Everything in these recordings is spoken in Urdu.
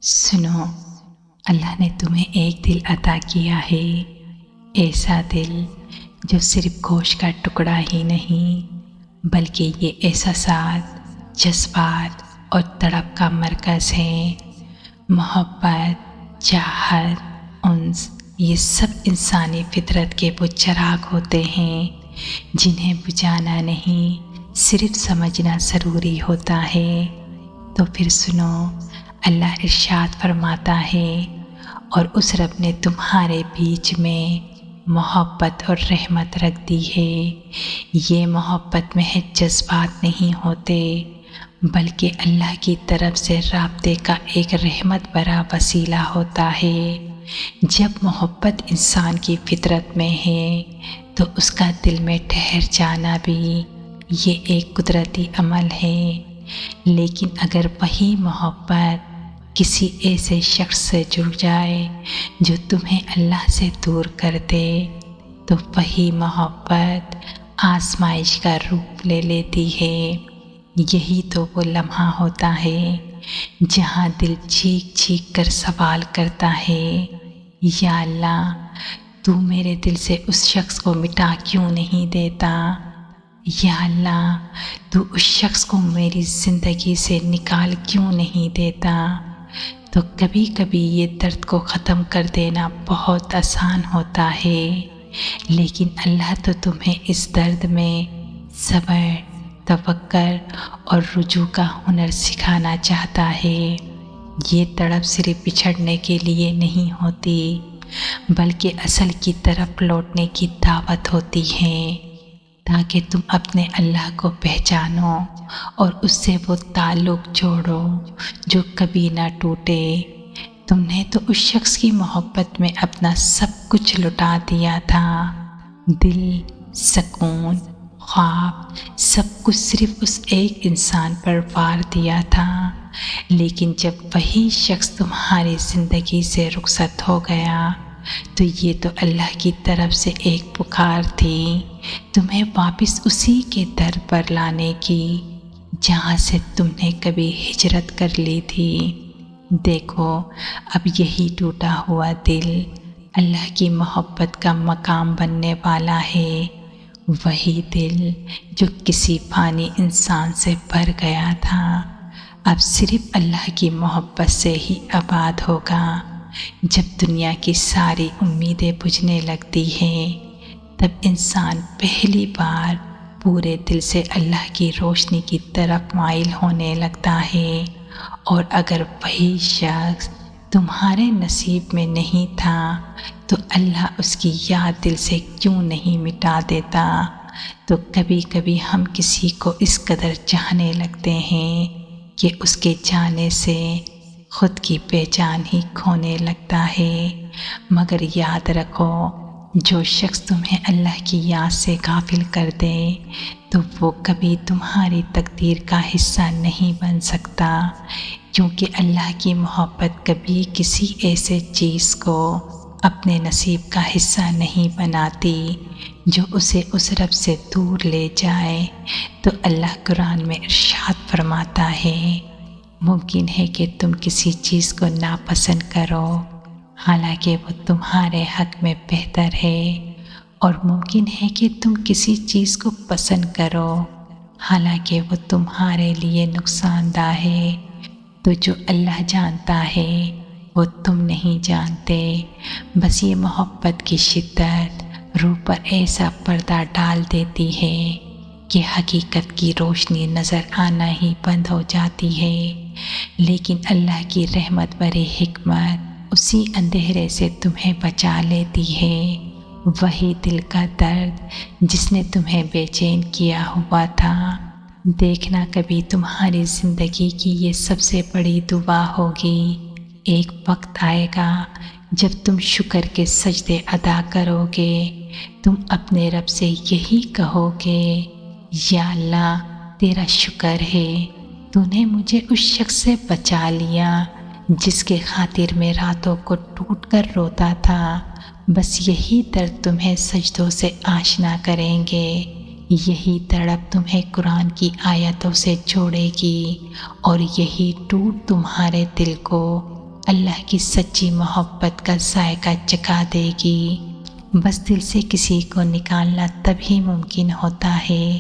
سنو، اللہ نے تمہیں ایک دل عطا کیا ہے، ایسا دل جو صرف گوشت کا ٹکڑا ہی نہیں بلکہ یہ احساسات، جذبات اور تڑپ کا مرکز ہے۔ محبت، چاہت، انس، یہ سب انسانی فطرت کے وہ چراغ ہوتے ہیں جنہیں بجھانا نہیں، صرف سمجھنا ضروری ہوتا ہے۔ تو پھر سنو، اللہ ارشاد فرماتا ہے، اور اس رب نے تمہارے بیچ میں محبت اور رحمت رکھ دی ہے۔ یہ محبت محض جذبات نہیں ہوتے بلکہ اللہ کی طرف سے رابطے کا ایک رحمت بھرا وسیلہ ہوتا ہے۔ جب محبت انسان کی فطرت میں ہے تو اس کا دل میں ٹھہر جانا بھی یہ ایک قدرتی عمل ہے۔ لیکن اگر وہی محبت کسی ایسے شخص سے جڑ جائے جو تمہیں اللہ سے دور کر دے تو وہی محبت آزمائش کا روپ لے لیتی ہے۔ یہی تو وہ لمحہ ہوتا ہے جہاں دل چیخ چیخ کر سوال کرتا ہے، یا اللہ، تو میرے دل سے اس شخص کو مٹا کیوں نہیں دیتا؟ یا اللہ، تو اس شخص کو میری زندگی سے نکال کیوں نہیں دیتا؟ تو کبھی کبھی یہ درد کو ختم کر دینا بہت آسان ہوتا ہے، لیکن اللہ تو تمہیں اس درد میں صبر، توکل اور رجوع کا ہنر سکھانا چاہتا ہے۔ یہ تڑپ صرف بچھڑنے کے لیے نہیں ہوتی بلکہ اصل کی طرف لوٹنے کی دعوت ہوتی ہے، تاکہ تم اپنے اللہ کو پہچانو اور اس سے وہ تعلق جوڑو جو کبھی نہ ٹوٹے۔ تم نے تو اس شخص کی محبت میں اپنا سب کچھ لٹا دیا تھا، دل، سکون، خواب، سب کچھ صرف اس ایک انسان پر وار دیا تھا۔ لیکن جب وہی شخص تمہاری زندگی سے رخصت ہو گیا تو یہ تو اللہ کی طرف سے ایک پکار تھی تمہیں واپس اسی کے در پر لانے کی جہاں سے تم نے کبھی ہجرت کر لی تھی۔ دیکھو، اب یہی ٹوٹا ہوا دل اللہ کی محبت کا مقام بننے والا ہے۔ وہی دل جو کسی فانی انسان سے بھر گیا تھا اب صرف اللہ کی محبت سے ہی آباد ہوگا۔ جب دنیا کی ساری امیدیں بجھنے لگتی ہیں تب انسان پہلی بار پورے دل سے اللہ کی روشنی کی طرف مائل ہونے لگتا ہے، اور اگر وہی شخص تمہارے نصیب میں نہیں تھا تو اللہ اس کی یاد دل سے کیوں نہیں مٹا دیتا؟ تو کبھی کبھی ہم کسی کو اس قدر چاہنے لگتے ہیں کہ اس کے جانے سے خود کی پہچان ہی کھونے لگتا ہے۔ مگر یاد رکھو، جو شخص تمہیں اللہ کی یاد سے غافل کر دے تو وہ کبھی تمہاری تقدیر کا حصہ نہیں بن سکتا، کیونکہ اللہ کی محبت کبھی کسی ایسے چیز کو اپنے نصیب کا حصہ نہیں بناتی جو اسے اس رب سے دور لے جائے۔ تو اللہ قرآن میں ارشاد فرماتا ہے، ممکن ہے کہ تم کسی چیز کو ناپسند کرو حالانکہ وہ تمہارے حق میں بہتر ہے، اور ممکن ہے کہ تم کسی چیز کو پسند کرو حالانکہ وہ تمہارے لیے نقصان دہ ہے۔ تو جو اللہ جانتا ہے وہ تم نہیں جانتے۔ بس یہ محبت کی شدت روح پر ایسا پردہ ڈال دیتی ہے کہ حقیقت کی روشنی نظر آنا ہی بند ہو جاتی ہے۔ لیکن اللہ کی رحمت بھری حکمت اسی اندھیرے سے تمہیں بچا لیتی ہے۔ وہی دل کا درد جس نے تمہیں بے چین کیا ہوا تھا، دیکھنا کبھی تمہاری زندگی کی یہ سب سے بڑی دعا ہوگی۔ ایک وقت آئے گا جب تم شکر کے سجدے ادا کرو گے، تم اپنے رب سے یہی کہو گے، یا اللہ، تیرا شکر ہے، تو نے مجھے اس شخص سے بچا لیا جس کے خاطر میں راتوں کو ٹوٹ کر روتا تھا۔ بس یہی درد تمہیں سجدوں سے آشنا کریں گے، یہی تڑپ تمہیں قرآن کی آیتوں سے جوڑے گی، اور یہی ٹوٹ تمہارے دل کو اللہ کی سچی محبت کا ذائقہ چکھا دے گی۔ بس دل سے کسی کو نکالنا تبھی ممکن ہوتا ہے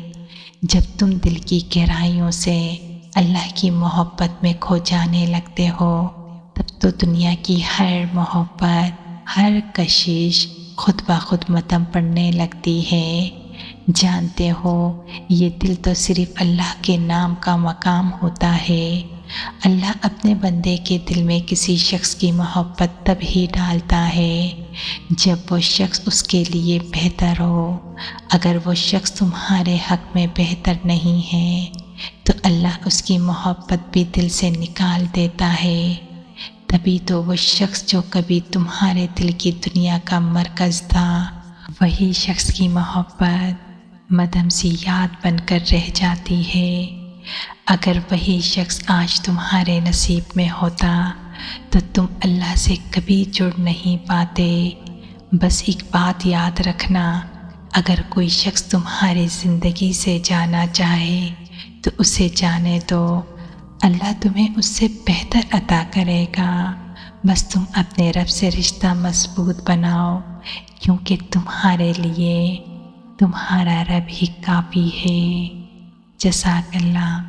جب تم دل کی گہرائیوں سے اللہ کی محبت میں کھو جانے لگتے ہو۔ تب تو دنیا کی ہر محبت، ہر کشش خود بخود ماتم پڑنے لگتی ہے۔ جانتے ہو یہ دل تو صرف اللہ کے نام کا مقام ہوتا ہے۔ اللہ اپنے بندے کے دل میں کسی شخص کی محبت تب ہی ڈالتا ہے جب وہ شخص اس کے لیے بہتر ہو۔ اگر وہ شخص تمہارے حق میں بہتر نہیں ہے تو اللہ اس کی محبت بھی دل سے نکال دیتا ہے۔ تبھی تو وہ شخص جو کبھی تمہارے دل کی دنیا کا مرکز تھا، وہی شخص کی محبت مدھم سی یاد بن کر رہ جاتی ہے۔ اگر وہی شخص آج تمہارے نصیب میں ہوتا تو تم اللہ سے کبھی جڑ نہیں پاتے۔ بس ایک بات یاد رکھنا، اگر کوئی شخص تمہاری زندگی سے جانا چاہے تو اسے جانے دو، اللہ تمہیں اس سے بہتر عطا کرے گا۔ بس تم اپنے رب سے رشتہ مضبوط بناؤ، کیونکہ تمہارے لیے تمہارا رب ہی کافی ہے۔ جزاک اللہ۔